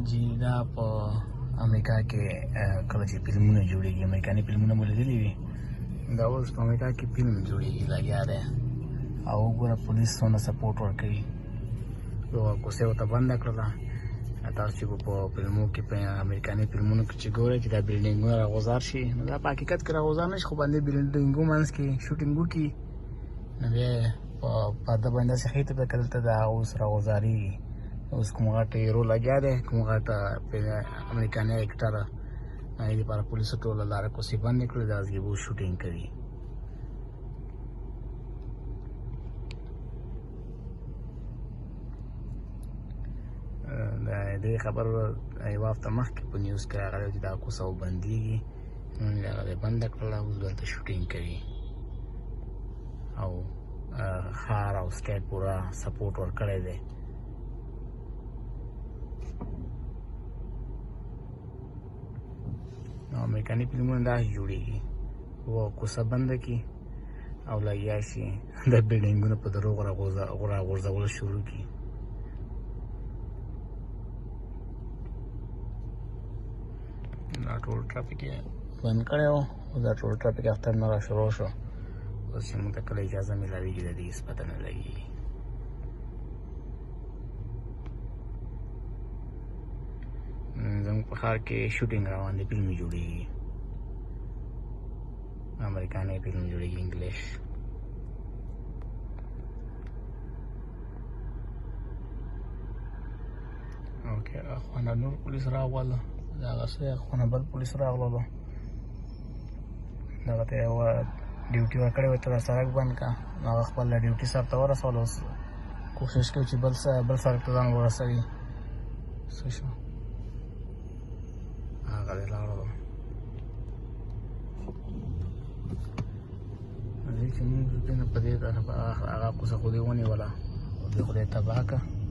جی دا په امریکا کې کله چې فلمونه جوړېږي امریکایي فلمونه مو لیدلي وي دا اوس په امریکا کې فلم جوړېږي لګیا دی او وګوره پولیس څومره سپورټ ورکوي یوه کوڅه ورته بنده کړله تاسو چې په فلمو کې په امریکایي فلمونو کې چې ګورئ چې دا بلډینګونه راغوځار شي نو دا په حقیقت کې راغوځار نه شي خو باندې بلډینګو منځ کې شوټینګ وکړي نو بیا یې په پرده باندې داسې ښي ته به که دلته دا اوس راغوځارېږي اوس کوم غټ هیرو لګیا دی کوم غټ امریکایي اکټر هغې دپاره پولیسو ټوله لاره کوڅې بندې کړې دا اوس اوس شوټینګ کوي د دې خبر یوه هفته مخکې په نیوز کې راغلی چې دا کوڅه وبندېږي نن یې هغه بنده کړله اوس دلته شوټینګ کوي او ښار او سټیټ پوره سپورټ ورکړی دی نو امریکایي فلمونه داسې جوړېږي کوڅه بنده کړي او لګیا شي د بلډینګونه په دروغ راغورځول شروع کړي دا ټول ټرافیک یې بند کړی و اوس دا ټول ټرافیک اختر نه را شروع شو اوس چې موږ ته کله اجازه میلاویږي د دې هېڅ پته نه لګېږي زموږ په ښار کې شوټینګ روان دی فلمې جوړېږي امریکایي فلم جوړېږي انګلیش اوکې اخوانه نور پولیس راغله دغه څه اخوانه بل پولیس راغللو دغه ته یوه ډیوټي ورکړې وه ته دا سړک بند کړه نو هغه خپل ډیوټي سر ته ورسول اوس کوشش کوي چې بل سړک ته ځان ورسوي څه شو هغه دی لاړلو دې چې مونږ نه په دې هغه کوڅه خو دې ونیوله او دې خو دې تباه کړه